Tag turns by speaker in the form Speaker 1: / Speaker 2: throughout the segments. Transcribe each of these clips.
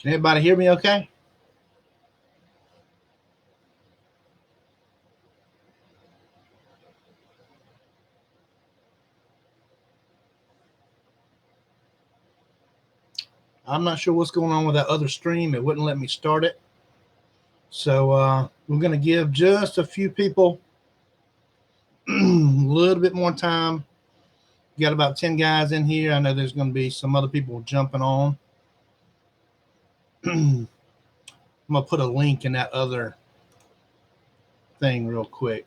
Speaker 1: Can everybody hear me okay? I'm not sure what's going on with that other stream. It wouldn't let me start it. So we're going to give just a few people a little bit more time. Got about 10 guys in here. I know there's going to be some other people jumping on. I'm going to put a link in that other thing real quick.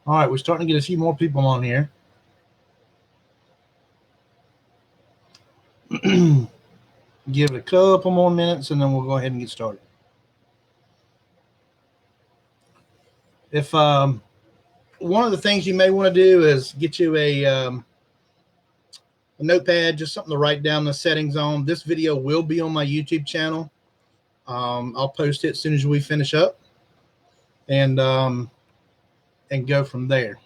Speaker 1: All right, we're starting to get a few more people on here. Give it a couple more minutes, and then we'll go ahead and get started. If one of the things you may want to do is get you a notepad, just something to write down the settings on. This video will be on my YouTube channel. I'll post it as soon as we finish up, and go from there.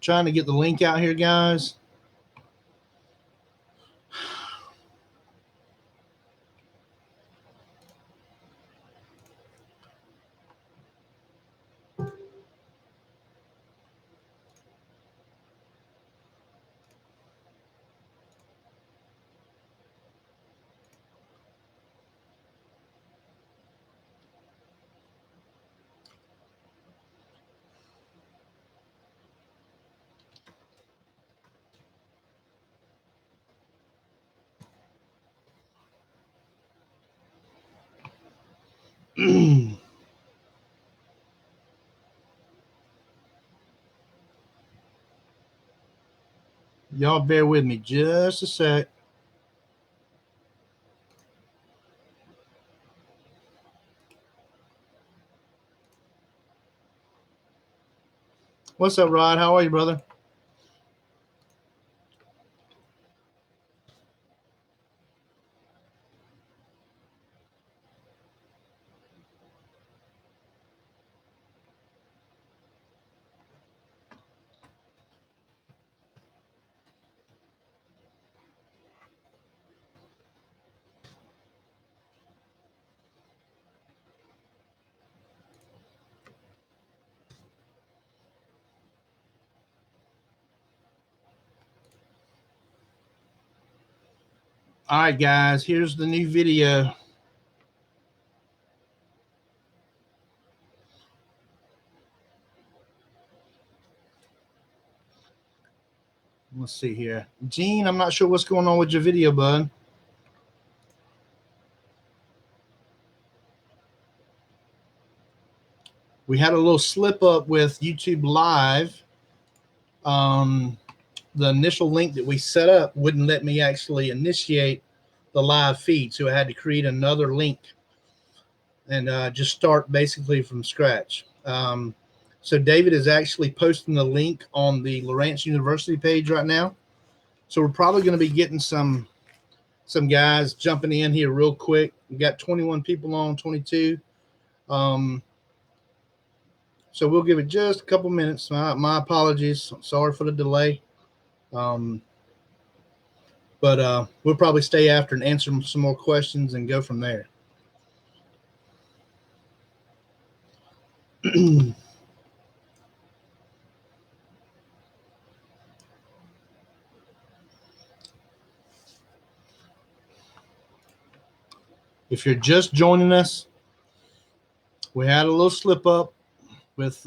Speaker 1: Trying to get the link out here, guys. Y'all bear with me just a sec. What's up, Rod? How are you, brother? All right, guys, here's the new video. Let's see here. Gene, I'm not sure what's going on with your video, bud. We had a little slip up with YouTube Live. The initial link that we set up wouldn't let me actually initiate the live feed, so I had to create another link and just start basically from scratch. So David is actually posting the link on the Lowrance University page right now. So we're probably going to be getting some guys jumping in here real quick. We got 21 people on, 22. So we'll give it just a couple minutes. My apologies. Sorry for the delay. But we'll probably stay after and answer some more questions and go from there. If you're just joining us, we had a little slip up with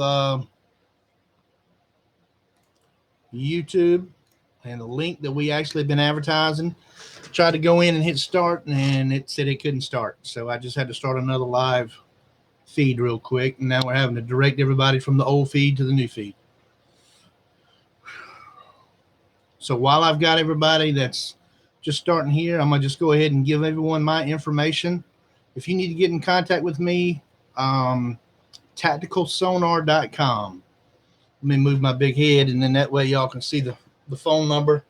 Speaker 1: YouTube and the link that we actually been advertising. Tried to go in and hit start, and it said it couldn't start. So I just had to start another live feed real quick, and now we're having to direct everybody from the old feed to the new feed. So while I've got everybody that's just starting here, I'm going to just go ahead and give everyone my information. If you need to get in contact with me, tacticalsonar.com. Let me move my big head, and then that way y'all can see the phone number.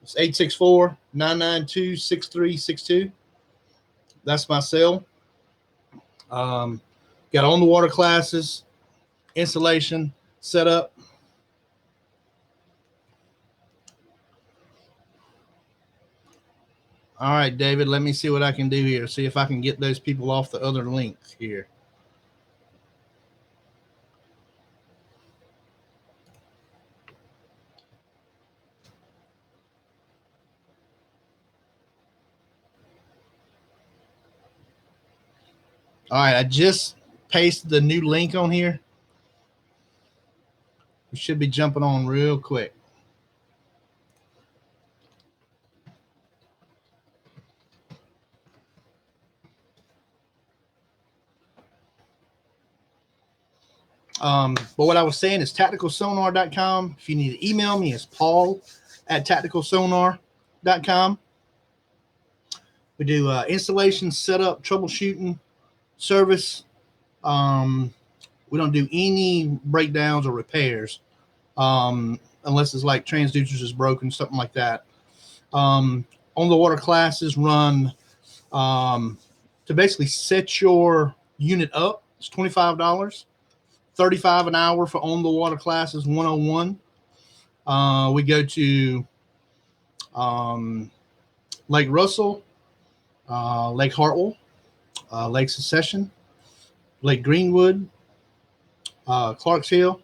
Speaker 1: It's 864-992-6362. That's my cell. Got on the water classes, installation, setup. All right, David, let me see what I can do here. See if I can get those people off the other link here. All right, I just pasted the new link on here. We should be jumping on real quick. But what I was saying is tacticalsonar.com. If you need to email me, it's paul@tacticalsonar.com. We do installation, setup, troubleshooting, service. We don't do any breakdowns or repairs unless it's like transducers is broken, something like that. On the water classes run to basically set your unit up. It's $25. $35 an hour for on the water classes 101. We go to Lake Russell, Lake Hartwell, Lake Secession, Lake Greenwood, Clarks Hill.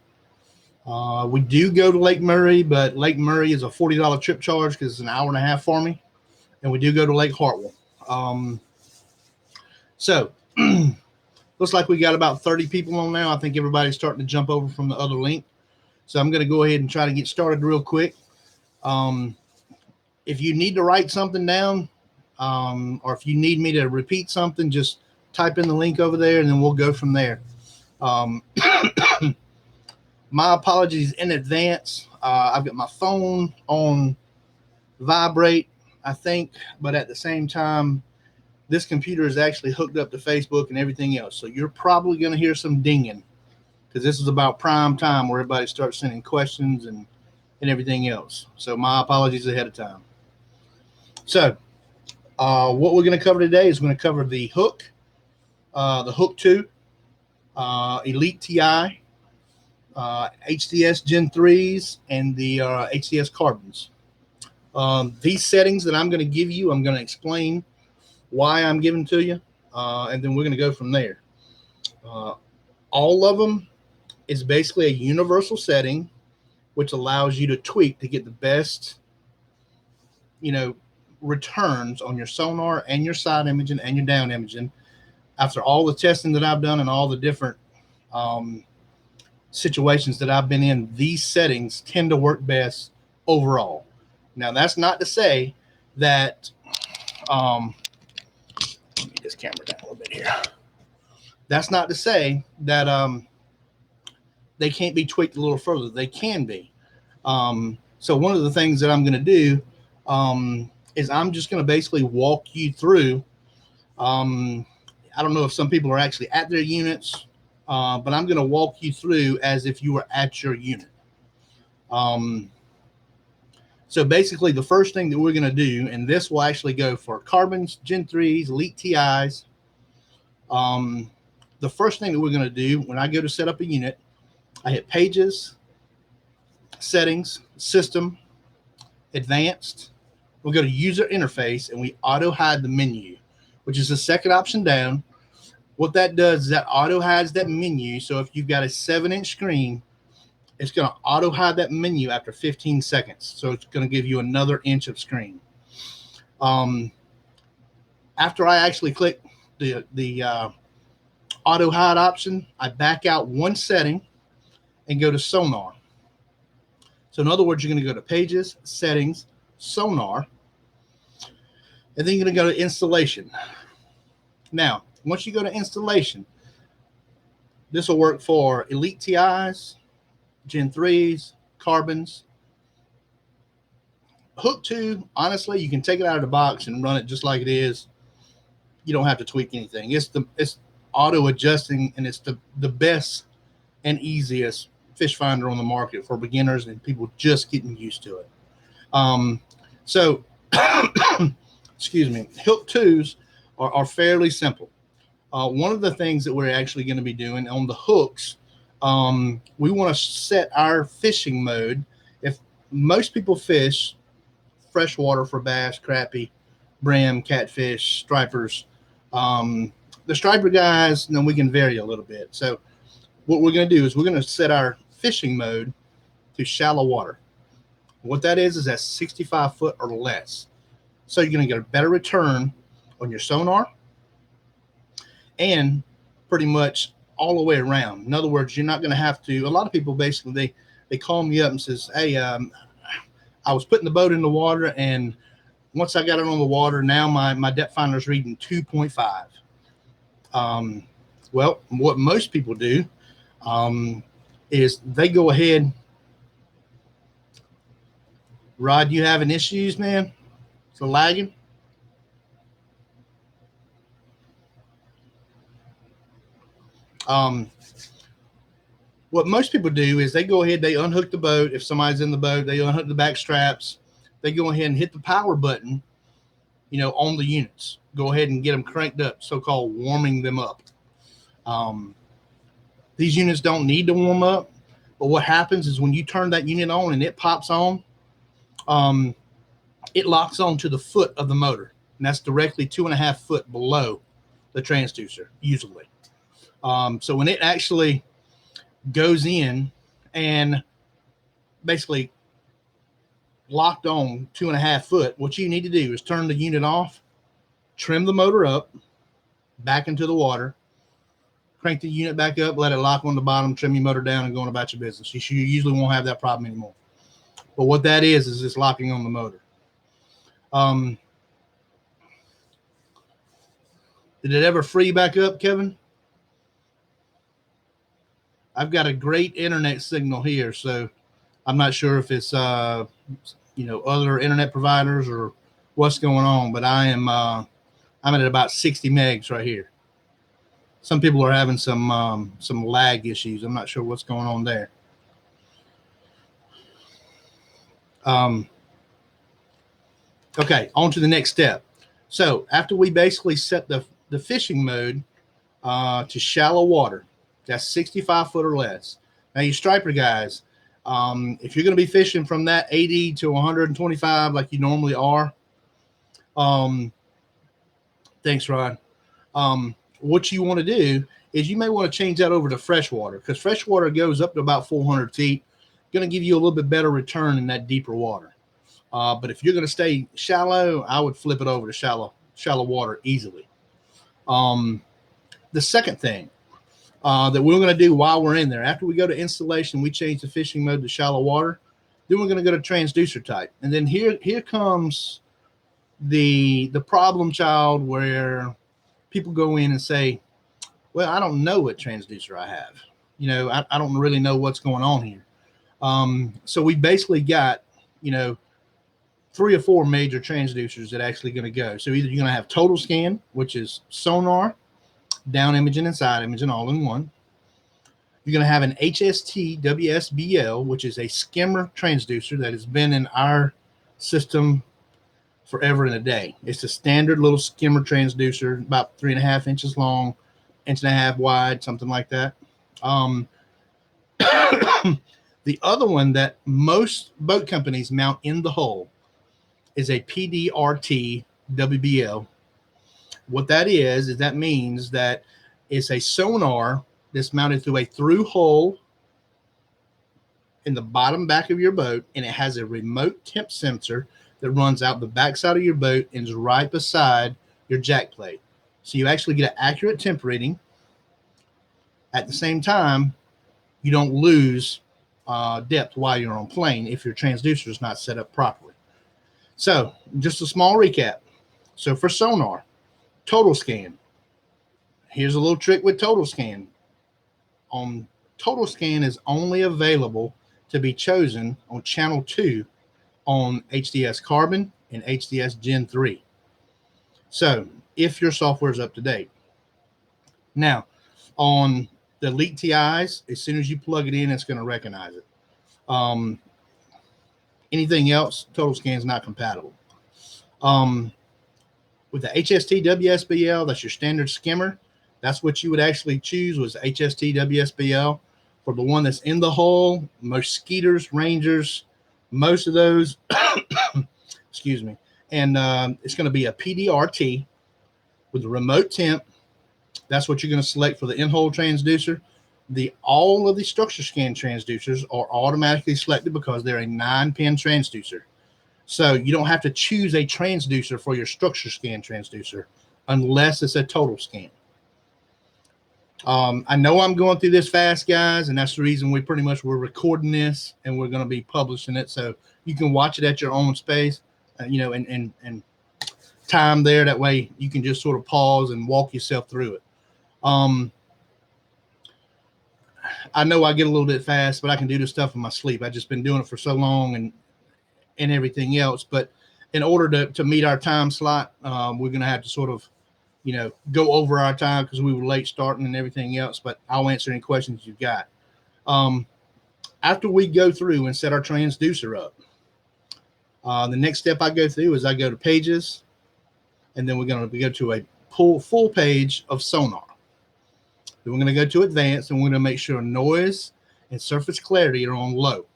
Speaker 1: We do go to Lake Murray, but Lake Murray is a $40 trip charge because it's an hour and a half for me. And we do go to Lake Hartwell. So looks like we got about 30 people on now. I think everybody's starting to jump over from the other link. So I'm going to go ahead and try to get started real quick. If you need to write something down, or if you need me to repeat something, just type in the link over there and then we'll go from there. My apologies in advance. I've got my phone on vibrate, I think, but at the same time, this computer is actually hooked up to Facebook and everything else. So you're probably going to hear some dinging because this is about prime time where everybody starts sending questions and everything else. So my apologies ahead of time. So what we're going to cover today is we're going to cover the Hook 2, Elite TI, HDS Gen 3s, and the HDS Carbons. These settings that I'm going to give you, I'm going to explain why I'm giving to you, and then we're going to go from there. All of them is basically a universal setting, which allows you to tweak to get the best, returns on your sonar and your side imaging and your down imaging. After all the testing that I've done and all the different situations that I've been in, these settings tend to work best overall. Now, that's not to say that, let me get this camera down a little bit here. That's not to say that they can't be tweaked a little further. They can be. So one of the things that I'm going to do is I'm just going to basically walk you through. I don't know if some people are actually at their units, but I'm going to walk you through as if you were at your unit. So basically, the first thing that we're going to do, and this will actually go for carbons, Gen 3s, Elite TIs. The first thing that we're going to do when I go to set up a unit, I hit Pages, Settings, System, Advanced. We'll go to User Interface, and we auto hide the menu, which is the second option down. What that does is that auto hides that menu. So if you've got a 7-inch screen, it's going to auto hide that menu after 15 seconds. So it's going to give you another inch of screen. After I actually click the auto hide option, I back out one setting and go to Sonar. So in other words, you're going to go to Pages, Settings, Sonar, and then you're going to go to Installation. Now, once you go to Installation, this will work for Elite TIs, Gen 3s, carbons. Hook 2, honestly, you can take it out of the box and run it just like it is. You don't have to tweak anything. It's auto adjusting, and it's the best and easiest fish finder on the market for beginners and people just getting used to it. So excuse me, hook 2s are fairly simple. One of the things that we're actually going to be doing on the hooks, we want to set our fishing mode. If most people fish freshwater for bass, crappie, brim, catfish, stripers, the striper guys, then we can vary a little bit. So what we're going to do is we're going to set our fishing mode to shallow water. What that is that's 65 foot or less. So you're going to get a better return on your sonar and pretty much all the way around. In other words, you're not going to have to. A lot of people basically they call me up and says, "Hey, I was putting the boat in the water, and once I got it on the water, now my depth finder is reading 2.5." Well, what most people do is they go ahead. Rod, you having issues, man? So lagging? What most people do is they go ahead, they unhook the boat. If somebody's in the boat, they unhook the back straps. They go ahead and hit the power button, on the units. Go ahead and get them cranked up, so-called warming them up. These units don't need to warm up, but what happens is when you turn that unit on and it pops on, it locks on to the foot of the motor, and that's directly 2.5 foot below the transducer, usually. So when it actually goes in and basically locked on 2.5 foot, what you need to do is turn the unit off, trim the motor up, back into the water, crank the unit back up, let it lock on the bottom, trim your motor down, and go on about your business. You usually won't have that problem anymore. But what that is it's locking on the motor. Did it ever free back up, Kevin? I've got a great internet signal here, so I'm not sure if it's other internet providers or what's going on, but I'm at about 60 megs right here. Some people are having some lag issues. I'm not sure what's going on there. Okay, on to the next step. So after we basically set the fishing mode to shallow water, that's 65 foot or less. Now, you striper guys, if you're going to be fishing from that 80 to 125 like you normally are, thanks, Rod. What you want to do is you may want to change that over to freshwater, because freshwater goes up to about 400 feet. Going to give you a little bit better return in that deeper water. But if you're going to stay shallow, I would flip it over to shallow water easily. The second thing that we're going to do while we're in there, after we go to installation, we change the fishing mode to shallow water. Then we're going to go to transducer type. And then here comes the problem child, where people go in and say, well, I don't know what transducer I have. You know, I don't really know what's going on here. So we basically got, you know, 3 or 4 major transducers that actually going to go. So either you're going to have total scan, which is sonar, down imaging and side imaging all in one. You're going to have an HST WSBL, which is a skimmer transducer that has been in our system forever and a day. It's a standard little skimmer transducer, about 3.5 inches long, 1.5 inches wide, something like that. The other one that most boat companies mount in the hull is a PDRT WBL. What that is that means that it's a sonar that's mounted through a through hole in the bottom back of your boat, and it has a remote temp sensor that runs out the backside of your boat and is right beside your jack plate. So you actually get an accurate temp reading. At the same time, you don't lose depth while you're on plane if your transducer is not set up properly. So just a small recap. So for sonar, total scan. Here's a little trick with total scan. Total scan is only available to be chosen on channel 2 on HDS Carbon and HDS Gen 3. So if your software is up to date. Now, on the Elite TIs, as soon as you plug it in, it's going to recognize it. Anything else, total scan is not compatible. With the HST WSBL, that's your standard skimmer. That's what you would actually choose, was HST WSBL. For the one that's in the hull, most Skeeters, Rangers, most of those, excuse me. And it's going to be a PDRT with a remote temp. That's what you're going to select for the in-hole transducer. All of the structure scan transducers are automatically selected because they're a 9-pin transducer. So you don't have to choose a transducer for your structure scan transducer unless it's a total scan. I know I'm going through this fast, guys, and that's the reason we're recording this and we're going to be publishing it, so you can watch it at your own space, and time there. That way you can just sort of pause and walk yourself through it. I know I get a little bit fast, but I can do this stuff in my sleep. I've just been doing it for so long and everything else. But in order to meet our time slot, we're going to have to sort of, go over our time because we were late starting and everything else. But I'll answer any questions you've got. After we go through and set our transducer up, the next step I go through is I go to pages, and then we're going to go to a full page of sonar. Then we're going to go to advanced, and we're going to make sure noise and surface clarity are on low.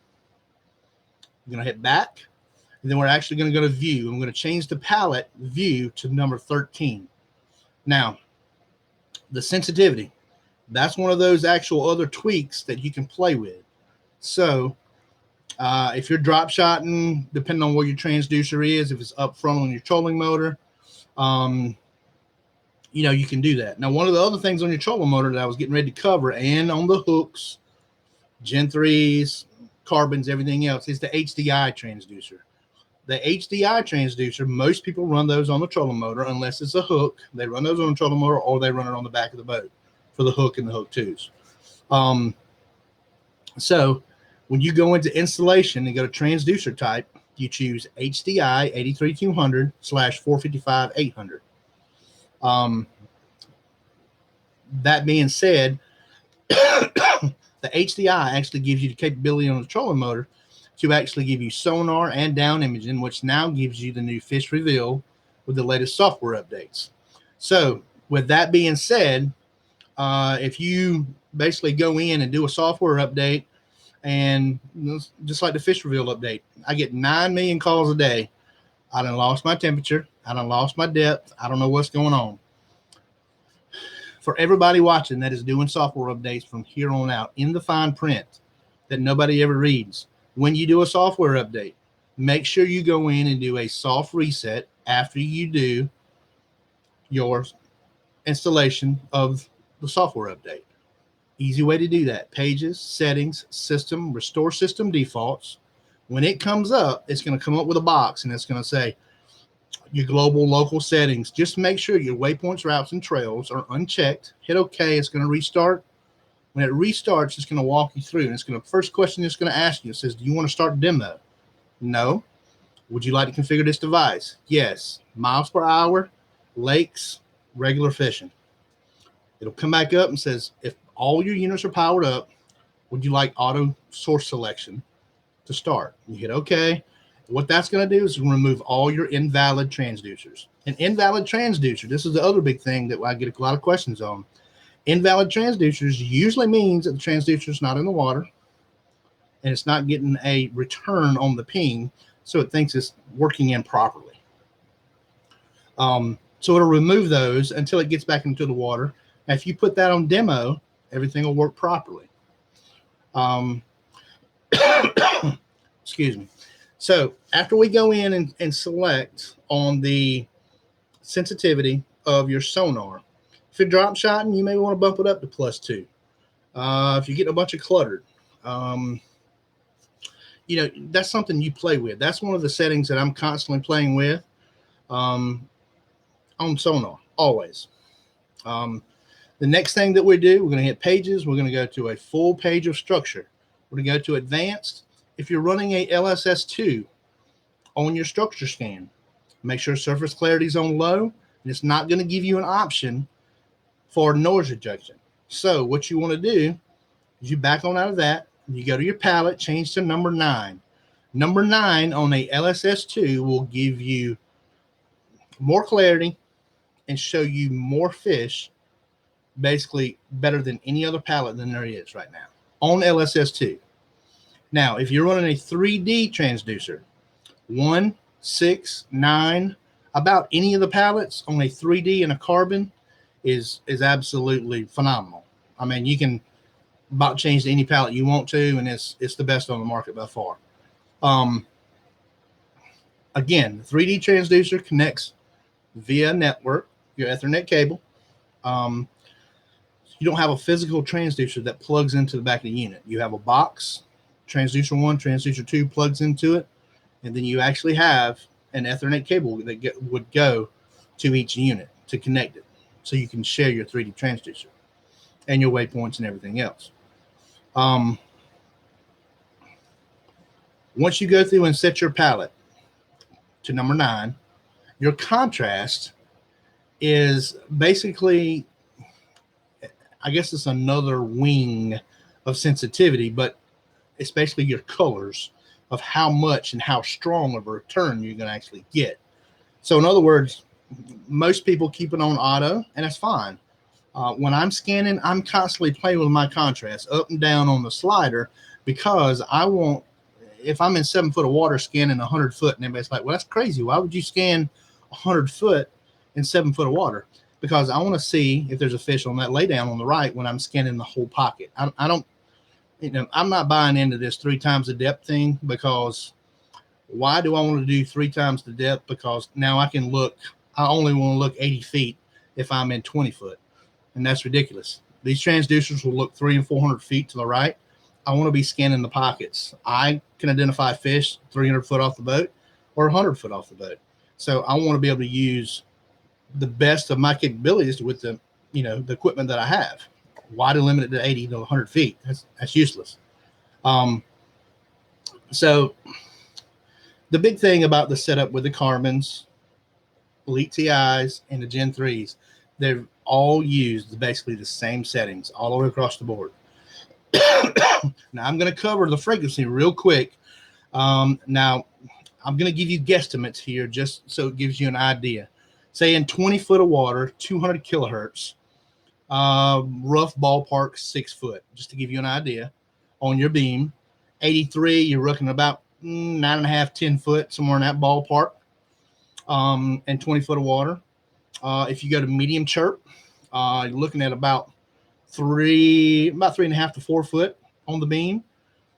Speaker 1: We're going to hit back, and then we're actually going to go to view. And we're going to change the palette view to number 13. Now, the sensitivity, that's one of those actual other tweaks that you can play with. So if you're drop shotting, depending on where your transducer is, if it's up front on your trolling motor, you can do that. Now, one of the other things on your trolling motor that I was getting ready to cover, and on the hooks, Gen 3s, carbons, everything else, is the HDI transducer. The HDI transducer, most people run those on the trolling motor unless it's a hook. They run those on the trolling motor, or they run it on the back of the boat for the hook and the hook twos. So when you go into installation and go to transducer type, you choose HDI 83200/455-800. That being said, the HDI actually gives you the capability on the trolling motor to actually give you sonar and down imaging, which now gives you the new fish reveal with the latest software updates. So with that being said, if you basically go in and do a software update, and just like the fish reveal update, I get 9 million calls a day. I done lost my temperature. I done lost my depth. I don't know what's going on. For everybody watching that is doing software updates from here on out, in the fine print that nobody ever reads, when you do a software update, make sure you go in and do a soft reset after you do your installation of the software update. Easy way to do that: pages, settings, system, restore system defaults. When it comes up, it's going to come up with a box and it's going to say your global local settings. Just make sure your waypoints, routes, and trails are unchecked. Hit OK. It's going to restart. When it restarts, it's going to walk you through, and it's going to, first question it's going to ask you, it says, do you want to start demo? No. Would you like to configure this device? Yes. Miles per hour, lakes, regular fishing. It'll come back up and says, if all your units are powered up, would you like auto source selection to start? You hit OK. What that's going to do is remove all your invalid transducers. An invalid transducer, this is the other big thing that I get a lot of questions on. Invalid transducers usually means that the transducer is not in the water and it's not getting a return on the ping, so it thinks it's working improperly. So it'll remove those until it gets back into the water. Now, if you put that on demo, everything will work properly. Excuse me. So after we go in and select on the sensitivity of your sonar, if you're drop shotting, you may want to bump it up to +2. If you're getting a bunch of cluttered, you know, that's something you play with. That's one of the settings that I'm constantly playing with on sonar, always. The next thing that we do, we're going to hit pages. We're going to go to a full page of structure. We're going to go to advanced. If you're running a LSS2 on your structure scan, make sure surface clarity is on low, and it's not going to give you an option for noise rejection. So what you want to do is you back on out of that, you go to your palette, change to number 9. Number 9 on a LSS2 will give you more clarity and show you more fish, basically better than any other palette than there is right now on LSS2. Now, if you're running a 3D transducer, 1, 6, 9, about any of the palettes on a 3D and a carbon is absolutely phenomenal. I mean, you can about change to any palette you want to, and it's the best on the market by far. Again, the 3D transducer connects via network, your Ethernet cable. You don't have a physical transducer that plugs into the back of the unit. You have a box, transducer 1, transducer 2 plugs into it, and then you actually have an Ethernet cable that would go to each unit to connect it, so you can share your 3D transducer and your waypoints and everything else. Once you go through and set your palette to number 9, your contrast is basically, I guess it's another wing of sensitivity, but it's basically your colors of how much and how strong of a return you're going to actually get. So in other words, most people keep it on auto, and that's fine. When I'm scanning, I'm constantly playing with my contrast up and down on the slider, because I want, if I'm in 7 foot of water scanning 100 foot, and everybody's like, well, that's crazy. Why would you scan 100 foot in 7 foot of water? Because I want to see if there's a fish on that lay down on the right when I'm scanning the whole pocket. I don't, you know, I'm not buying into this 3 times the depth thing, because why do I want to do 3 times the depth? Because now I can look, I only want to look 80 feet if I'm in 20 foot. And that's ridiculous. These transducers will look 300 and 400 feet to the right. I want to be scanning the pockets. I can identify fish 300 foot off the boat or 100 foot off the boat. So I want to be able to use the best of my capabilities with the, you know, the equipment that I have. Why to limit it to 80 to 100 feet? That's useless. So the big thing about the setup with the carbons, Elite TIs, and the Gen 3s, they've all used basically the same settings all the way across the board. Now I'm going to cover the frequency real quick. Now I'm going to give you guesstimates here just so it gives you an idea. Say in 20 foot of water, 200 kilohertz, rough ballpark 6 foot, just to give you an idea on your beam. 83, you're looking about 9.5, 10 foot, somewhere in that ballpark, and 20 foot of water. If you go to medium chirp, you're looking at about 3.5 to 4 foot on the beam.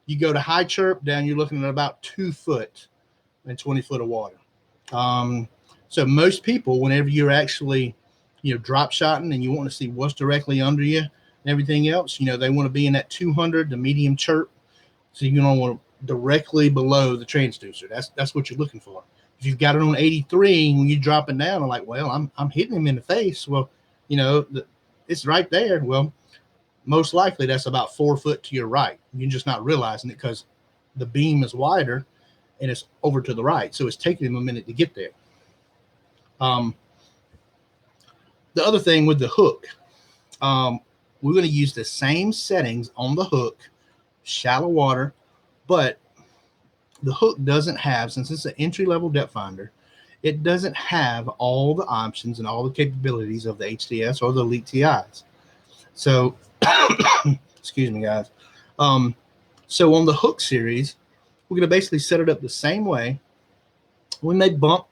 Speaker 1: You go to high chirp, down you're looking at about 2 foot and 20 foot of water. So most people, whenever you're actually, drop shotting and you want to see what's directly under you and everything else, they want to be in that 200, the medium chirp. So you don't want directly below the transducer. That's what you're looking for. If you've got it on 83, when you're dropping down, I'm like, well, I'm hitting him in the face. Well, it's right there. Well, most likely that's about 4 foot to your right. You're just not realizing it because the beam is wider and it's over to the right. So it's taking him a minute to get there. The other thing with the hook, we're going to use the same settings on the hook, shallow water, but the hook doesn't have, since it's an entry-level depth finder, it doesn't have all the options and all the capabilities of the HTS or the Elite TIs. So, excuse me, guys. So on the hook series, we're going to basically set it up the same way. We may bump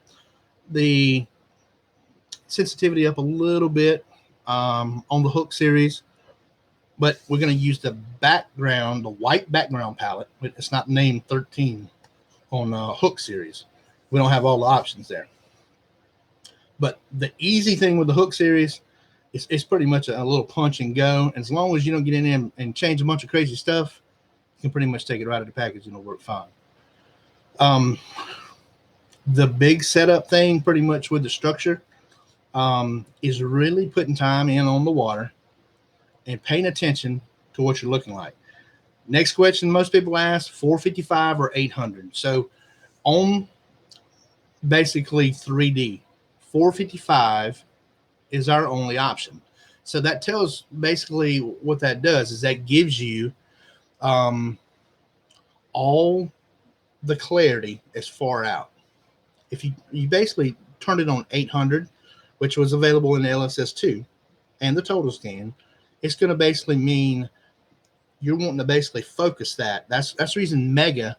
Speaker 1: the sensitivity up a little bit on the hook series, but we're going to use the background, the white background palette. It's not named 13 on hook series. We don't have all the options there. But the easy thing with the hook series is it's pretty much a little punch and go. And as long as you don't get in there and change a bunch of crazy stuff, you can pretty much take it right out of the package and it'll work fine. The big setup thing pretty much with the structure is really putting time in on the water and paying attention to what you're looking like. Next question most people ask, 455 or 800. So on basically 3D, 455 is our only option. So that tells basically what that does is that gives you all the clarity as far out. If you basically turned it on 800, which was available in the LSS2 and the total scan, it's going to basically mean you're wanting to basically focus that. That's the reason Mega,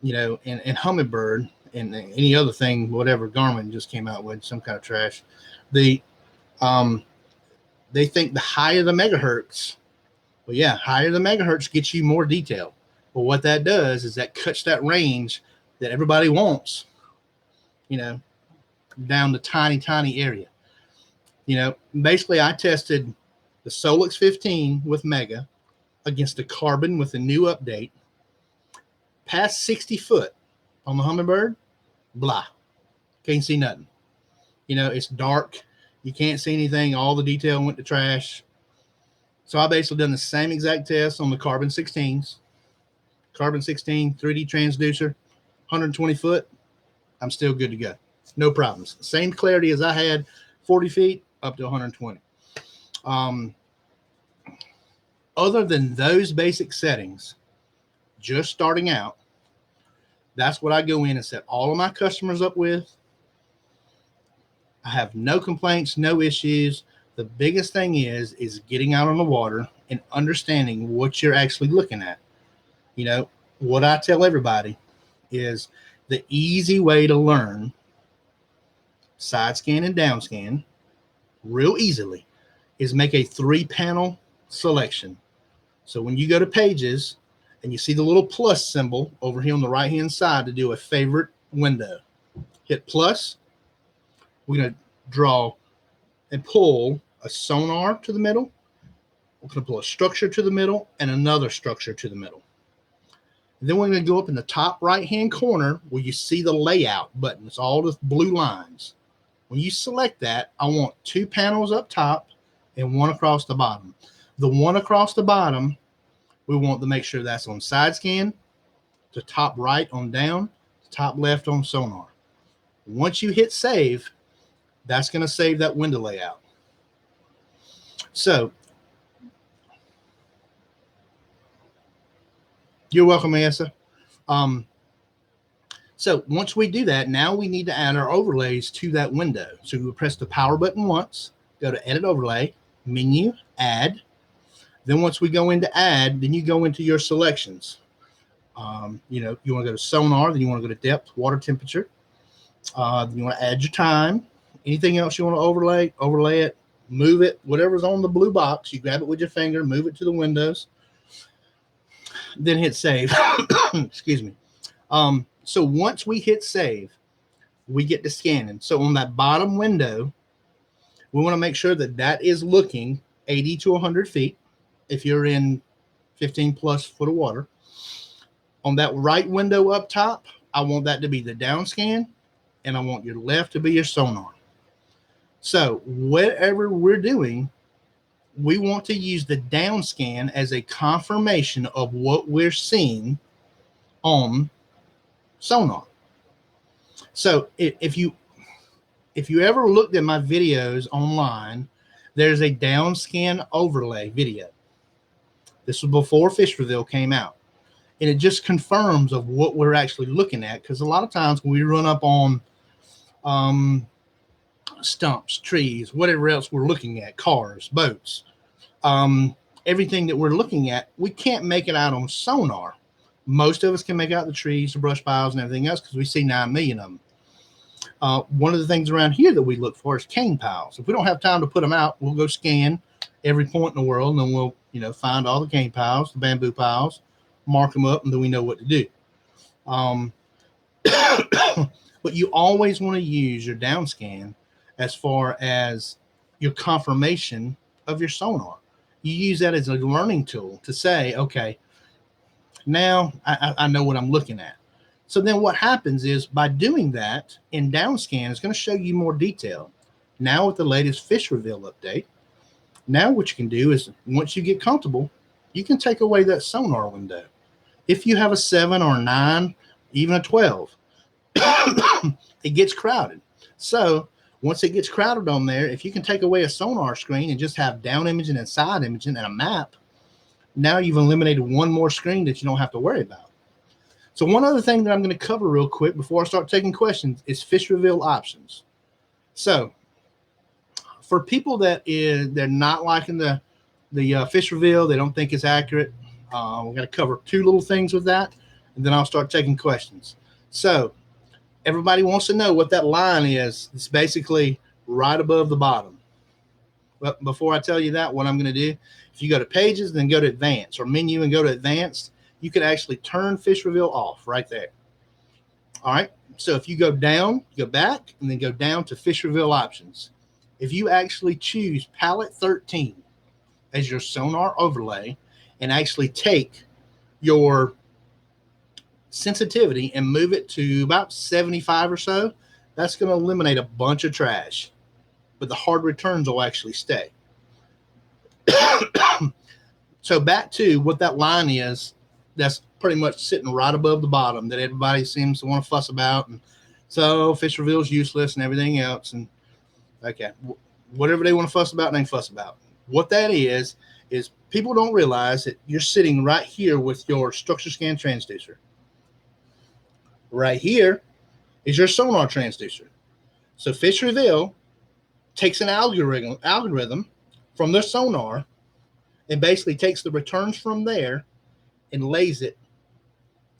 Speaker 1: and Humminbird and any other thing, whatever Garmin just came out with, some kind of trash, they think the higher the megahertz, well, yeah, higher the megahertz gets you more detail. But what that does is that cuts that range that everybody wants, down to tiny area. Basically I tested the Solix 15 with Mega against the Carbon with the new update. Past 60 foot on the Humminbird, blah. Can't see nothing. It's dark. You can't see anything. All the detail went to trash. So I basically done the same exact test on the Carbon 16s. Carbon 16, 3D transducer, 120 foot. I'm still good to go. No problems. Same clarity as I had, 40 feet up to 120. Other than those basic settings, just starting out, that's what I go in and set all of my customers up with. I have no complaints, no issues. The biggest thing is getting out on the water and understanding what you're actually looking at. What I tell everybody is the easy way to learn side scan and down scan real easily is make a 3-panel selection. So when you go to pages and you see the little plus symbol over here on the right hand side to do a favorite window, hit plus. We're going to draw and pull a sonar to the middle. We're going to pull a structure to the middle and another structure to the middle. And then we're going to go up in the top right hand corner where you see the layout button. It's all the blue lines. When you select that, I want 2 panels up top and 1 across the bottom. The 1 across the bottom, we want to make sure that's on side scan, to top right on down, top left on sonar. Once you hit save, that's going to save that window layout. So, you're welcome, Asa. So once we do that, now we need to add our overlays to that window. So we press the power button once, go to edit overlay, menu, add. Then once we go into add, then you go into your selections. You want to go to sonar, then you want to go to depth, water temperature. Then you want to add your time. Anything else you want to overlay it, move it, whatever's on the blue box, you grab it with your finger, move it to the windows, then hit save. Excuse me. So once we hit save, we get to scanning. So on that bottom window, we want to make sure that that is looking 80 to 100 feet if you're in 15 plus foot of water. On that right window up top, I want that to be the down scan, and I want your left to be your sonar. So whatever we're doing, we want to use the down scan as a confirmation of what we're seeing on sonar. So if you ever looked at my videos online, there's a down scan overlay video. This was before fish reveal came out, and it just confirms of what we're actually looking at, because a lot of times when we run up on stumps, trees, whatever else we're looking at, cars, boats, everything that we're looking at, we can't make it out on sonar. Most of us can make out the trees, the brush piles, and everything else because we see 9 million of them. One of the things around here that we look for is cane piles. If we don't have time to put them out, we'll go scan every point in the world, and then we'll, find all the cane piles, the bamboo piles, mark them up, and then we know what to do. But you always want to use your down scan as far as your confirmation of your sonar. You use that as a learning tool to say, okay, now I know what I'm looking at. So then what happens is by doing that in down scan, it's going to show you more detail. Now with the latest fish reveal update, now what you can do is once you get comfortable, you can take away that sonar window. If you have a 7 or a 9, even a 12, it gets crowded. So once it gets crowded on there, if you can take away a sonar screen and just have down imaging and side imaging and a map, now you've eliminated one more screen that you don't have to worry about. So one other thing that I'm going to cover real quick before I start taking questions is fish reveal options. So for people that they're not liking the fish reveal, they don't think it's accurate, we're going to cover 2 little things with that, and then I'll start taking questions. So everybody wants to know what that line is. It's basically right above the bottom. But before I tell you that, what I'm going to do, if you go to pages, then go to advanced, or menu and go to advanced, you can actually turn fish reveal off right there. All right. So if you go down, go back, and then go down to fish reveal options. If you actually choose palette 13 as your sonar overlay and actually take your sensitivity and move it to about 75 or so, that's going to eliminate a bunch of trash, but the hard returns will actually stay. So back to what that line is, that's pretty much sitting right above the bottom that everybody seems to want to fuss about. And so fish reveal is useless and everything else. And okay, whatever they want to fuss about, they can fuss about. What that is people don't realize that you're sitting right here with your structure scan transducer. Right here is your sonar transducer. So fish reveal takes an algorithm from their sonar and basically takes the returns from there and lays it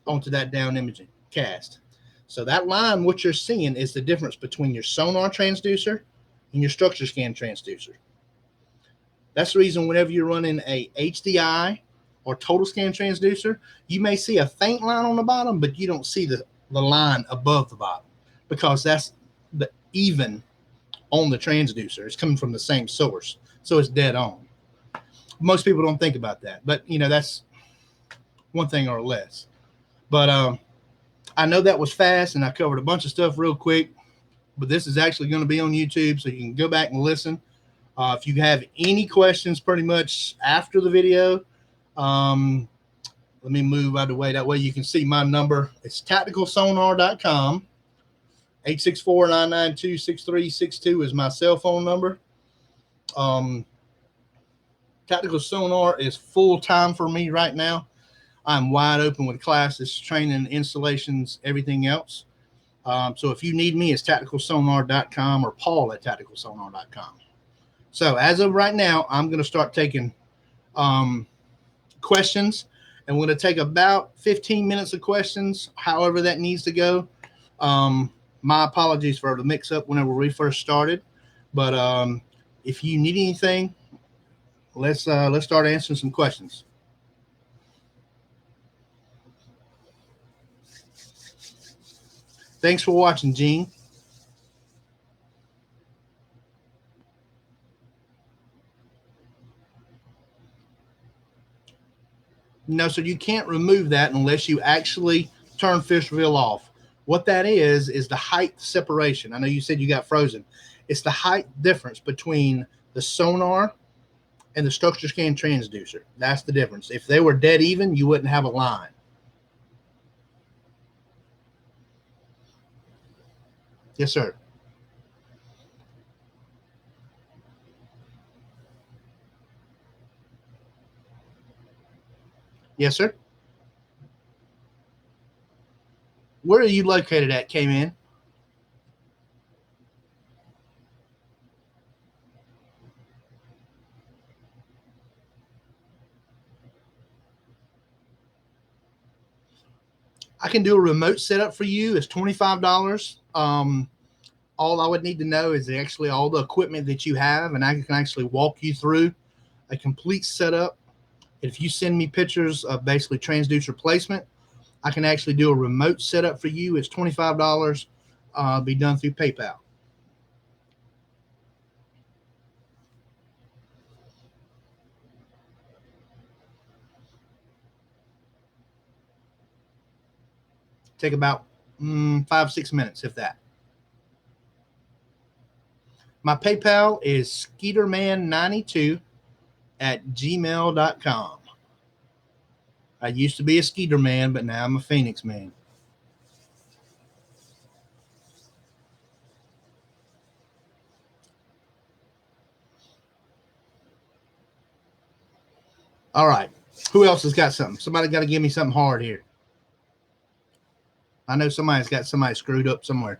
Speaker 1: onto that down imaging cast. So that line, what you're seeing is the difference between your sonar transducer and your structure scan transducer. That's the reason whenever you're running a HDI or total scan transducer, you may see a faint line on the bottom, but you don't see the line above the bottom because that's the even on the transducer. It's coming from the same source, so it's dead on. Most people don't think about that, but that's one thing or less. But I know that was fast, and I covered a bunch of stuff real quick, but this is actually going to be on YouTube, so you can go back and listen. If you have any questions pretty much after the video, let me move out of the way. That way you can see my number. It's tacticalsonar.com. 864-992-6362 is my cell phone number. Tactical Sonar is full time for me right now. I'm wide open with classes, training, installations, everything else. So if you need me, it's tacticalsonar.com or paul@tacticalsonar.com. So as of right now, I'm going to start taking questions, and we're going to take about 15 minutes of questions, however that needs to go. My apologies for the mix-up whenever we first started, but if you need anything, let's start answering some questions. Thanks for watching, Gene. No, so you can't remove that unless you actually turn fish reel off. What that is the height separation. I know you said you got frozen. It's the height difference between the sonar and the structure scan transducer. That's the difference. If they were dead even, you wouldn't have a line. Yes, sir. Yes, sir. Where are you located at, K-Man? I can do a remote setup for you. It's $25. All I would need to know is actually all the equipment that you have, and I can actually walk you through a complete setup. If you send me pictures of basically transducer placement, I can actually do a remote setup for you. It's $25. Be done through PayPal. Take about 5-6 minutes, if that. My PayPal is skeeterman92@gmail.com. I used to be a Skeeter man, but now I'm a Phoenix man. All right. Who else has got something? Somebody got to give me something hard here. I know somebody's got somebody screwed up somewhere.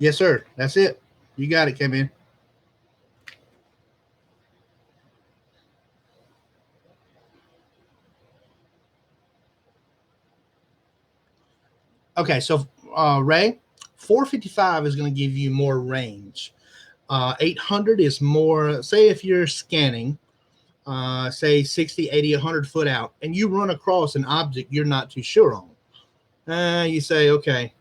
Speaker 1: Yes, sir. That's it. You got it, Kevin. Okay, so Ray, 455 is going to give you more range. 800 is more, say if you're scanning, say 60, 80, 100 foot out, and you run across an object you're not too sure on. You say, okay,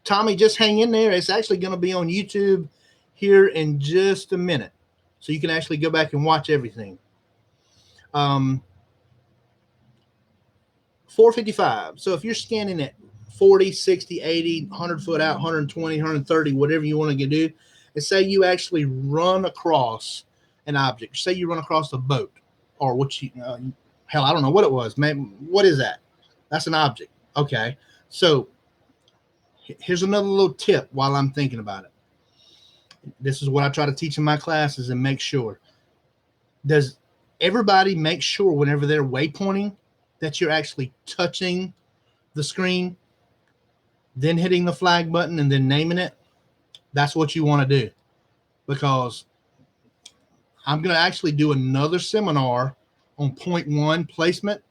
Speaker 1: Tommy, just hang in there. It's actually going to be on YouTube here in just a minute. So you can actually go back and watch everything. 455. So if you're scanning at 40, 60, 80, 100 foot out, 120, 130, whatever you want to do, and say you actually run across an object. Say you run across a boat, or what you, hell, I don't know what it was. Man, what is that? That's an object. Okay. So here's another little tip while I'm thinking about it. This is what I try to teach in my classes and make sure. Does everybody make sure whenever they're waypointing that you're actually touching the screen, then hitting the flag button and then naming it? That's what you want to do, because I'm going to actually do another seminar on point one placement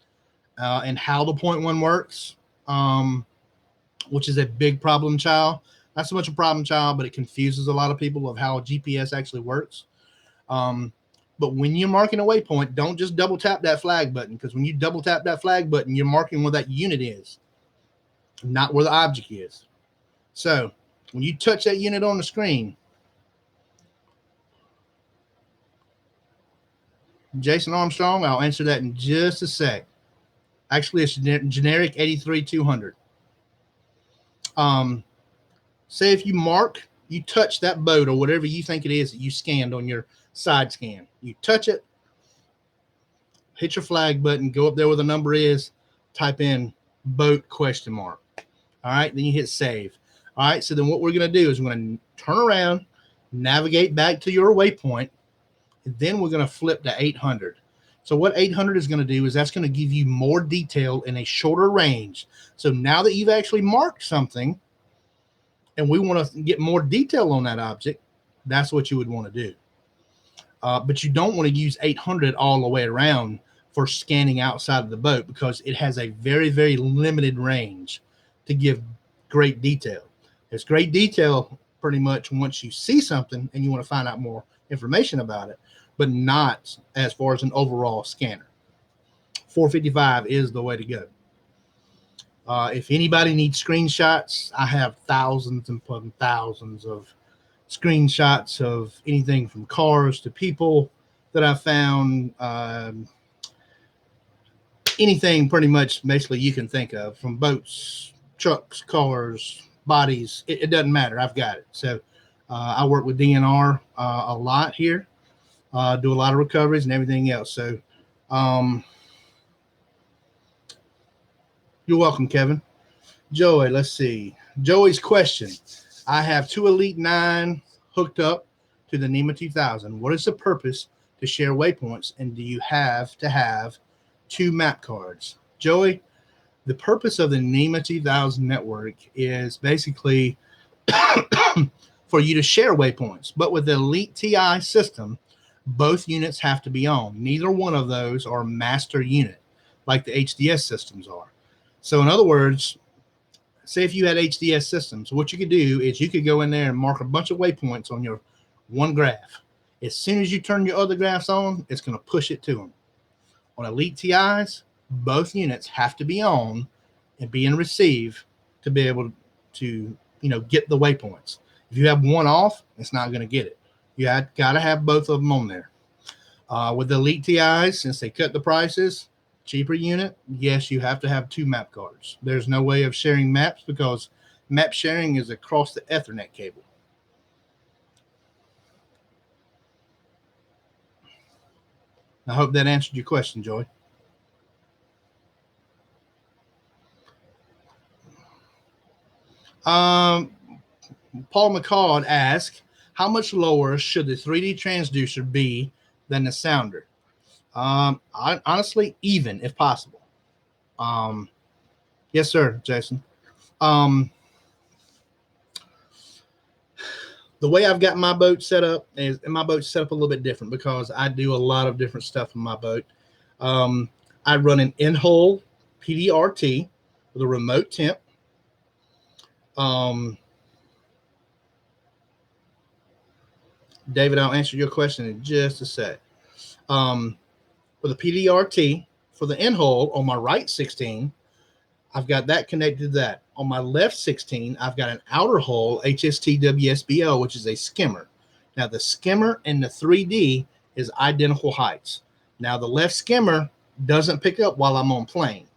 Speaker 1: and how the point one works, which is a big problem child. Not so much a problem child, but it confuses a lot of people of how GPS actually works. But when you're marking a waypoint, don't just double tap that flag button, because when you double tap that flag button, you're marking where that unit is, not where the object is. So when you touch that unit on the screen, Jason Armstrong, I'll answer that in just a sec. Actually, it's generic 83200. Say if you touch that boat or whatever you think it is that you scanned on your side scan. You touch it, hit your flag button, go up there where the number is, type in boat ? All right, then you hit save. All right, so then what we're going to do is we're going to turn around, navigate back to your waypoint, and then we're going to flip to 800. So what 800 is going to do is that's going to give you more detail in a shorter range. So now that you've actually marked something and we want to get more detail on that object, that's what you would want to do. But you don't want to use 800 all the way around for scanning outside of the boat, because it has a very, very limited range to give great detail. There's great detail pretty much once you see something and you want to find out more information about it, but not as far as an overall scanner. 455 is the way to go. If anybody needs screenshots, I have thousands and thousands of screenshots of anything from cars to people that I found. Anything pretty much basically you can think of, from boats, trucks, cars, bodies. It doesn't matter. I've got it. So I work with DNR a lot here, do a lot of recoveries and everything else. So you're welcome, Kevin. Joey, let's see. Joey's question. I have two Elite 9 hooked up to the NEMA 2000. What is the purpose to share waypoints, and do you have to have two map cards? Joey, the purpose of the NEMA 2000 network is basically for you to share waypoints. But with the Elite TI system, both units have to be on. Neither one of those are master unit like the HDS systems are. So in other words, say if you had HDS systems, what you could do is you could go in there and mark a bunch of waypoints on your one graph. As soon as you turn your other graphs on, it's going to push it to them. On Elite TIs, both units have to be on and be in receive to be able to, get the waypoints. If you have one off, it's not going to get it. You got to have both of them on there. With the Elite TIs, since they cut the prices, cheaper unit, yes, you have to have two map cards. There's no way of sharing maps because map sharing is across the Ethernet cable. I hope that answered your question, Joy. Paul McCall asked, how much lower should the 3D transducer be than the sounder? Honestly, even if possible. Yes, sir, Jason. The way I've got my boat set up is, and my boat's set up a little bit different because I do a lot of different stuff in my boat. I run an in-hole PDRT with a remote temp. David, I'll answer your question in just a sec. For the PDRT, for the in-hole on my right 16, I've got that connected to that. On my left 16, I've got an outer hole HST WSBO, which is a skimmer. Now, the skimmer and the 3D is identical heights. Now, the left skimmer doesn't pick up while I'm on plane,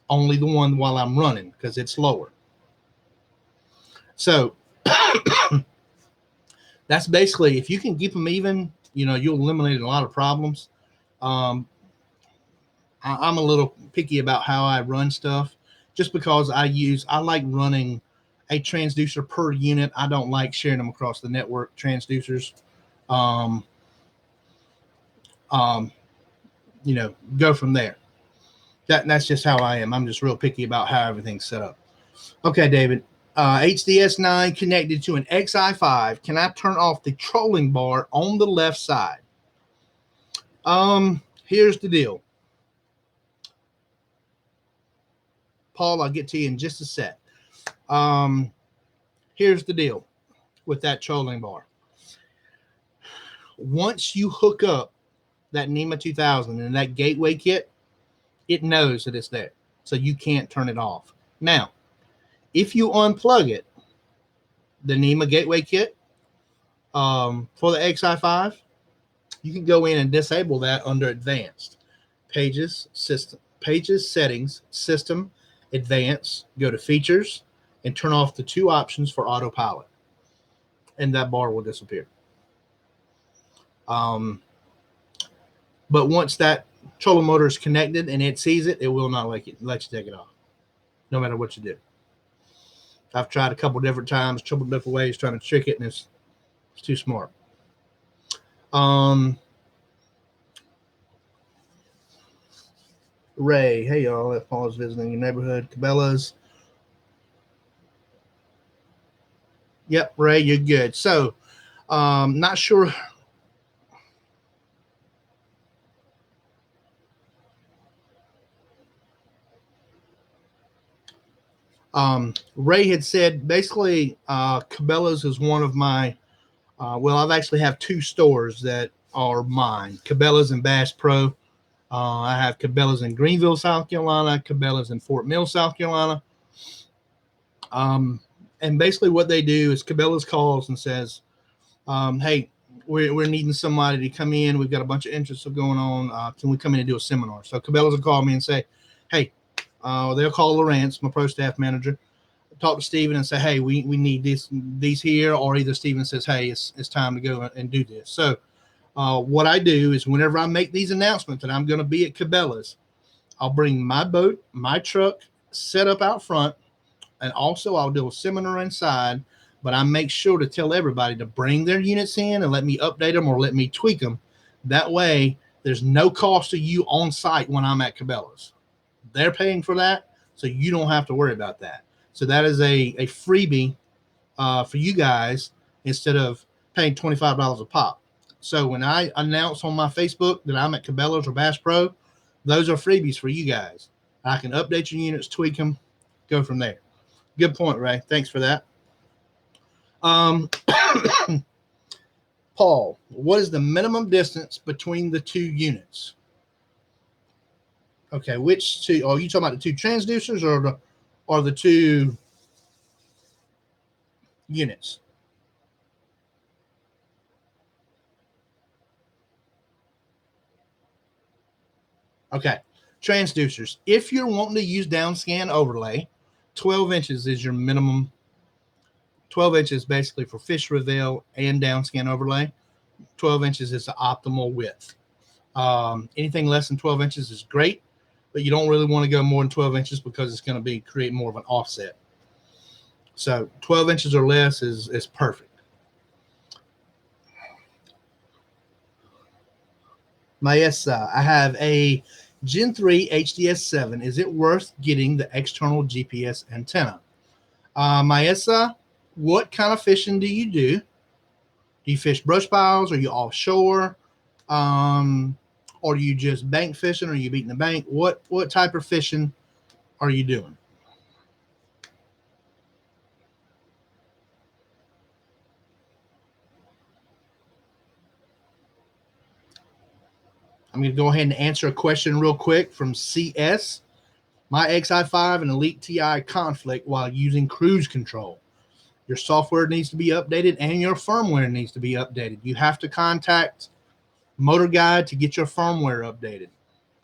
Speaker 1: only the one while I'm running because it's lower. So that's basically, if you can keep them even, you'll eliminate a lot of problems. I'm a little picky about how I run stuff just because I like running a transducer per unit. I don't like sharing them across the network transducers. Go from there. That's just how I am. I'm just real picky about how everything's set up. Okay, David. HDS 9 connected to an XI5. Can I turn off the trolling bar on the left side? Here's the deal. Paul, I'll get to you in just a sec. Here's the deal with that trolling bar. Once you hook up that NEMA 2000 and that gateway kit, it knows that it's there. So you can't turn it off. Now, if you unplug it, the NEMA gateway kit for the XI5, you can go in and disable that under advanced. Pages, settings, system, advanced, go to features, and turn off the two options for autopilot. And that bar will disappear. But once that trolling motor is connected and it sees it, it will not let you take it off, no matter what you do. I've tried a couple different times, couple different ways trying to trick it, and it's too smart. Ray, hey y'all, if Paul's visiting your neighborhood, Cabela's. Yep, Ray, you're good. So, not sure. Ray had said basically Cabela's is one of my, well, I've actually have two stores that are mine, Cabela's and Bass Pro. I have Cabela's in Greenville, South Carolina, Cabela's in Fort Mill, South Carolina. And basically what they do is Cabela's calls and says, hey, we're needing somebody to come in. We've got a bunch of interests going on. Can we come in and do a seminar? So Cabela's will call me and say, hey, they'll call Lowrance, my pro staff manager, talk to Steven and say, hey, we need these here, or either Steven says, hey, it's time to go and do this. So what I do is whenever I make these announcements that I'm going to be at Cabela's, I'll bring my boat, my truck set up out front, and also I'll do a seminar inside, but I make sure to tell everybody to bring their units in and let me update them or let me tweak them. That way there's no cost to you on site when I'm at Cabela's. They're paying for that, so you don't have to worry about that. So that is a freebie for you guys instead of paying $25 a pop. So when I announce on my Facebook that I'm at Cabela's or Bass Pro, those are freebies for you guys. I can update your units, tweak them, go from there. Good point, Ray. Thanks for that. Paul, what is the minimum distance between the two units? Okay, which two? Are you talking about the two transducers or the two units? Okay, transducers. If you're wanting to use downscan overlay, 12 inches is your minimum. 12 inches basically for fish reveal and downscan overlay. 12 inches is the optimal width. Anything less than 12 inches is great, but you don't really want to go more than 12 inches because it's going to create more of an offset. So 12 inches or less is perfect. Maesa, I have a Gen 3 HDS7. Is it worth getting the external GPS antenna? Maesa, what kind of fishing do you do? Do you fish brush piles? Are you offshore? Or do you just bank fishing? Or are you beating the bank? What type of fishing are you doing? I'm going to go ahead and answer a question real quick from CS. My XI5 and Elite TI conflict while using cruise control. Your software needs to be updated and your firmware needs to be updated. You have to contact Motor Guide to get your firmware updated.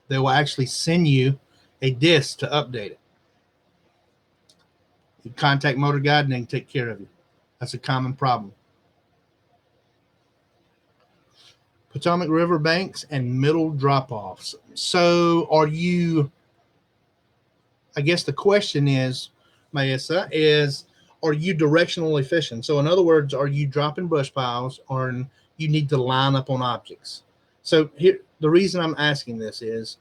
Speaker 1: They will actually send you a disk to update it. You contact Motor Guide and they can take care of you. That's a common problem. Potomac River banks and middle drop-offs. So are you, I guess the question is, Maesa, are you directionally fishing? So in other words, are you dropping brush piles or you need to line up on objects? So here, the reason I'm asking this is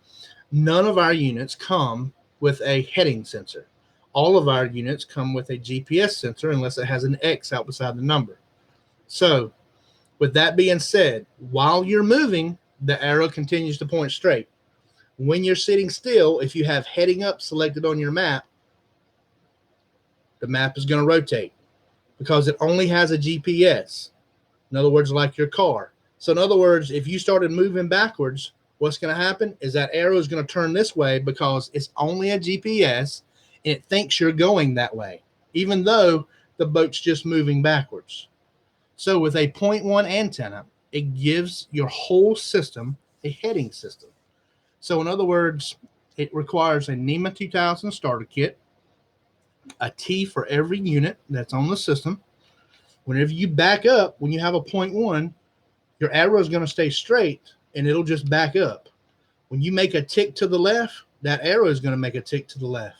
Speaker 1: none of our units come with a heading sensor. All of our units come with a GPS sensor unless it has an X out beside the number. So with that being said, while you're moving, the arrow continues to point straight. When you're sitting still, if you have heading up selected on your map, the map is going to rotate because it only has a GPS. In other words, like your car. So in other words, if you started moving backwards, what's going to happen is that arrow is going to turn this way because it's only a GPS and it thinks you're going that way, even though the boat's just moving backwards. So with a 0.1 antenna, it gives your whole system a heading system. So in other words, it requires a NEMA 2000 starter kit, a T for every unit that's on the system. Whenever you back up, when you have a 0.1, your arrow is going to stay straight and it'll just back up. When you make a tick to the left, that arrow is going to make a tick to the left.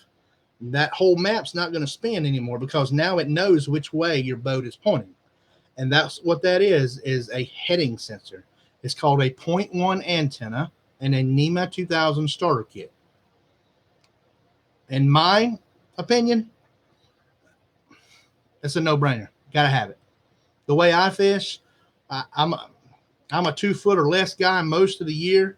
Speaker 1: That whole map's not going to spin anymore because now it knows which way your boat is pointing. And that's what that is a heading sensor. It's called a 0.1 antenna and a NEMA 2000 starter kit. In my opinion, it's a no-brainer. Got to have it. The way I fish, I'm a 2 foot or less guy most of the year,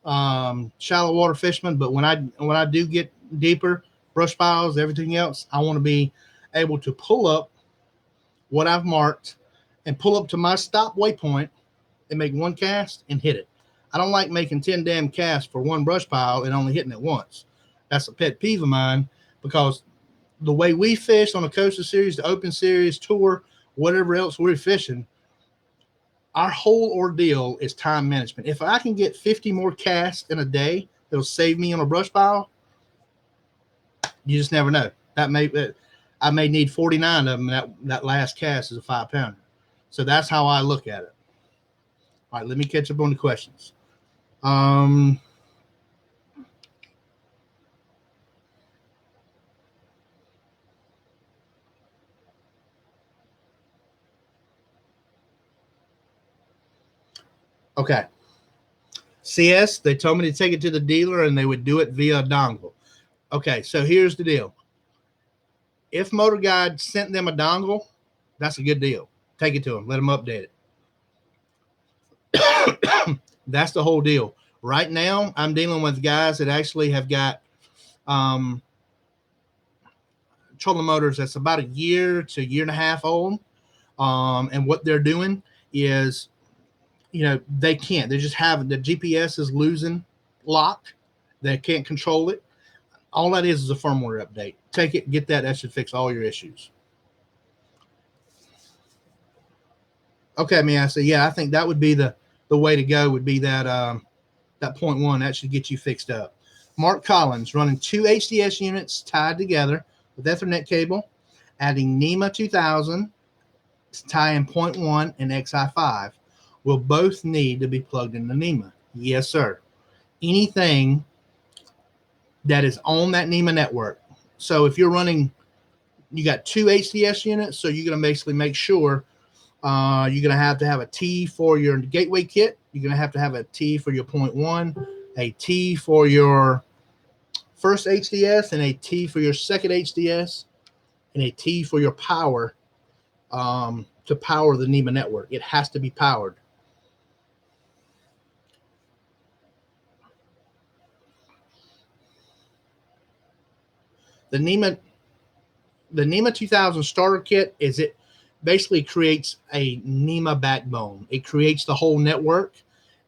Speaker 1: shallow water fisherman. But when I do get deeper, brush piles, everything else. I want to be able to pull up what I've marked and pull up to my stop waypoint and make one cast and hit it. I don't like making 10 damn casts for one brush pile and only hitting it once. That's a pet peeve of mine, because the way we fish on the Coastal Series, the Open Series, Tour, whatever else we're fishing, our whole ordeal is time management. If I can get 50 more casts in a day, it'll save me on a brush pile. You just never know. I may need 49 of them. That last cast is a 5-pounder. So that's how I look at it. All right, let me catch up on the questions. Okay. CS, they told me to take it to the dealer and they would do it via a dongle. Okay, so here's the deal. If Motor Guide sent them a dongle, that's a good deal. Take it to them. Let them update it. That's the whole deal. Right now, I'm dealing with guys that actually have got trolling motors that's about a year to a year and a half old. And what they're doing is, they can't. They just have the GPS is losing lock. They can't control it. All that is a firmware update. Take it, get that. That should fix all your issues. Okay, man. I say, yeah, I think that would be the way to go. Would be that that 0.1. That should get you fixed up. Mark Collins running 2 HDS units tied together with Ethernet cable, adding NEMA 2000, tie in 0.1 and XI5. Will both need to be plugged into NEMA. Yes, sir. Anything that is on that NEMA network. So if you're running, you got 2 HDS units, so you're going to basically make sure you're going to have a T for your gateway kit. You're going to have a T for your 0.1, a T for your first HDS, and a T for your second HDS, and a T for your power to power the NEMA network. It has to be powered. The NEMA 2000 starter kit it basically creates a NEMA backbone. It creates the whole network.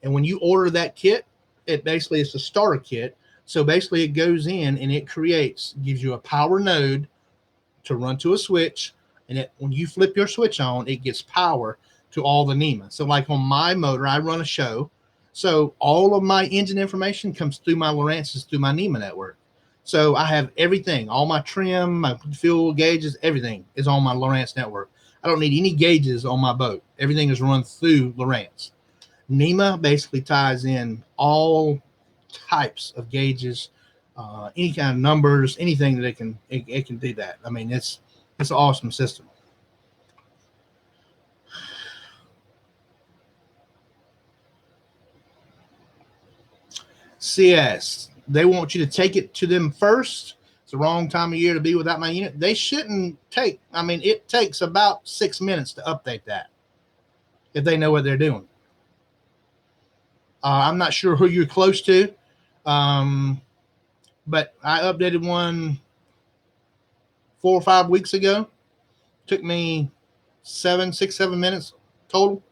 Speaker 1: And when you order that kit, it basically is a starter kit. So basically it goes in and it gives you a power node to run to a switch. And when you flip your switch on, it gets power to all the NEMA. So like on my motor, I run a show. So all of my engine information comes through my Lowrances, through my NEMA network. So I have everything, all my trim, my fuel gauges, everything is on my Lowrance network. I don't need any gauges on my boat. Everything is run through Lowrance. NEMA basically ties in all types of gauges, any kind of numbers, anything that it can do that. I mean, it's an awesome system. CS, they want you to take it to them first. It's the wrong time of year to be without my unit. They shouldn't take. I mean, it takes about 6 minutes to update that if they know what they're doing. I'm not sure who you're close to, but I updated one 4 or 5 weeks ago. Took me 7 minutes total.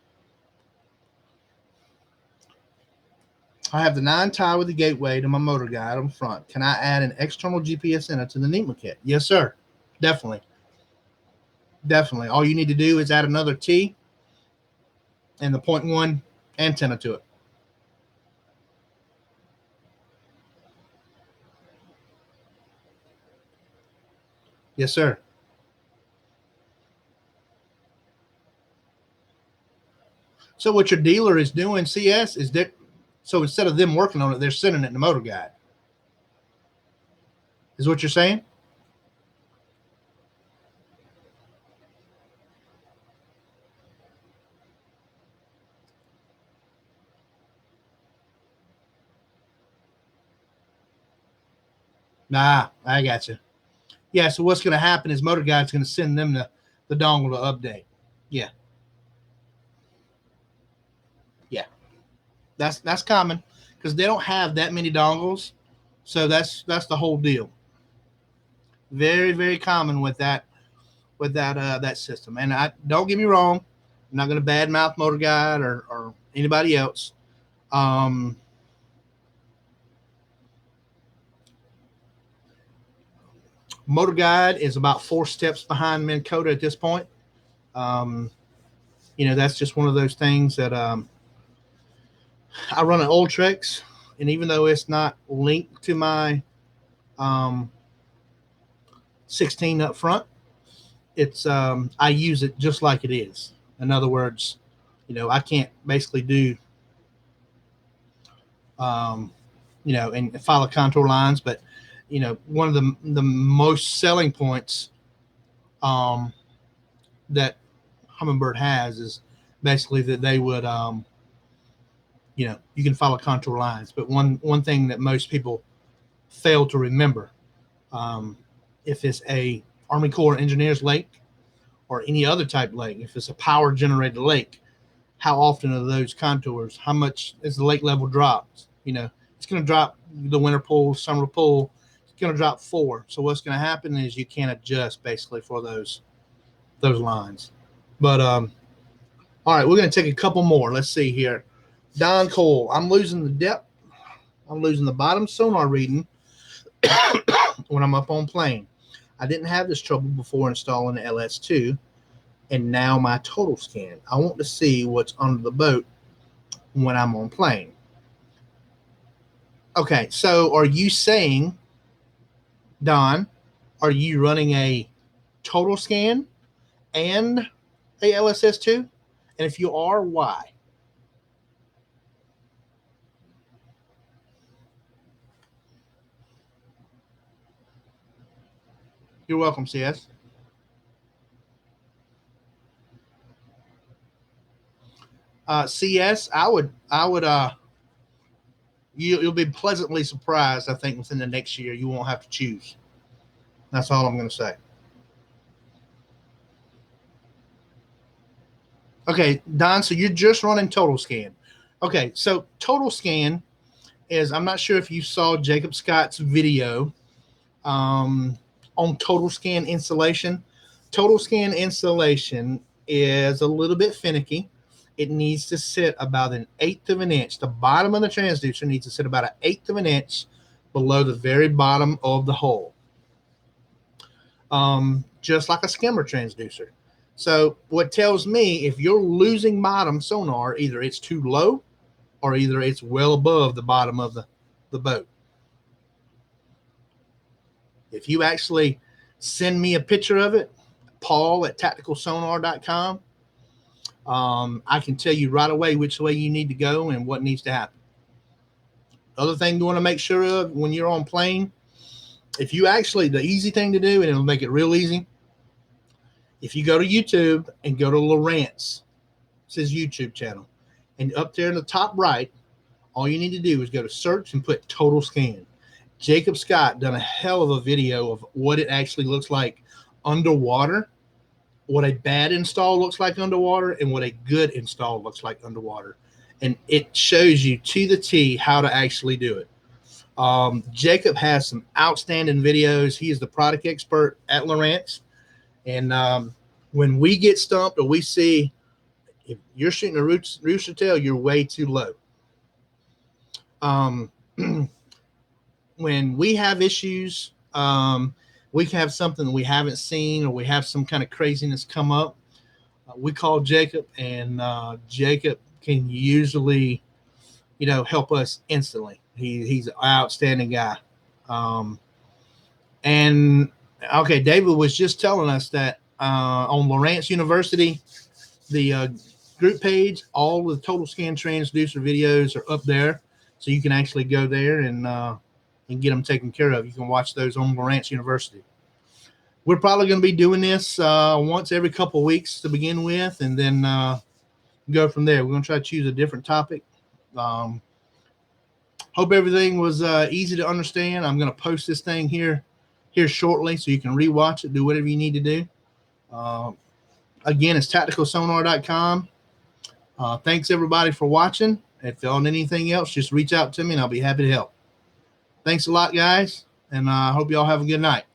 Speaker 1: I have the 9 tie with the gateway to my motor guide on front. Can I add an external GPS antenna to the NEMA kit? Yes, sir. Definitely. Definitely. All you need to do is add another T and the 0.1 antenna to it. Yes, sir. So what your dealer is doing, CS, is that so instead of them working on it, they're sending it to motor guide. Is what you're saying? Nah, I got you. Yeah, so what's going to happen is motor guide's going to send them the dongle to update. Yeah. Yeah. That's common because they don't have that many dongles. So that's the whole deal. Very, very common with that that system. And I don't get me wrong, I'm not going to badmouth Motor Guide or anybody else. Motor Guide is about 4 steps behind Minn Kota at this point. That's just one of those things that I run an Ultrex, and even though it's not linked to my 16 up front, it's I use it just like it is. In other words, I can't basically do and follow contour lines, but one of the most selling points that Humminbird has is basically that they would you can follow contour lines, but one thing that most people fail to remember, if it's a Army Corps Engineers lake or any other type lake, if it's a power generated lake, how often are those contours, how much is the lake level dropped? It's going to drop the winter pool, summer pool, it's going to drop 4. So what's going to happen is you can't adjust basically for those lines. But all right, we're going to take a couple more. Let's see here. Don Cole, I'm losing the depth. I'm losing the bottom sonar reading when I'm up on plane. I didn't have this trouble before installing the LS2, and now my total scan. I want to see what's under the boat when I'm on plane. Okay, so are you saying, Don, are you running a total scan and a LSS2? And if you are, why? You're welcome, CS. CS, I would you'll be pleasantly surprised. I think within the next year you won't have to choose. That's all I'm going to say. Okay, Don, so you're just running total scan. Okay, so total scan is, I'm not sure if you saw Jacob Scott's video on total scan installation. Total scan installation is a little bit finicky. It needs to sit about 1/8 of an inch. The bottom of the transducer needs to sit about 1/8 of an inch below the very bottom of the hole. Just like a skimmer transducer. So what tells me if you're losing bottom sonar, either it's too low or either it's well above the bottom of the boat. If you actually send me a picture of it, Paul at tacticalsonar.com, I can tell you right away which way you need to go and what needs to happen. Other thing you want to make sure of when you're on plane, if you actually, the easy thing to do, and it'll make it real easy, if you go to YouTube and go to Lowrance, it's his YouTube channel, and up there in the top right, all you need to do is go to search and put total scan. Jacob Scott done a hell of a video of what it actually looks like underwater, what a bad install looks like underwater, and what a good install looks like underwater. And it shows you to the T how to actually do it. Jacob has some outstanding videos. He is the product expert at Lowrance. And when we get stumped or we see if you're shooting a rooster tail, you're way too low. When we have issues, we can have something we haven't seen or we have some kind of craziness come up. We call Jacob, and Jacob can usually, help us instantly. He's an outstanding guy. And okay, David was just telling us that on Lowrance University, the group page, all the total scan transducer videos are up there, so you can actually go there and get them taken care of. You can watch those on Lowrance University. We're probably going to be doing this once every couple of weeks to begin with, and then go from there. We're going to try to choose a different topic. Hope everything was easy to understand. I'm going to post this thing here shortly so you can rewatch it, do whatever you need to do. Again, it's tacticalsonar.com. Thanks, everybody, for watching. If on anything else, just reach out to me, and I'll be happy to help. Thanks a lot, guys, and I hope you all have a good night.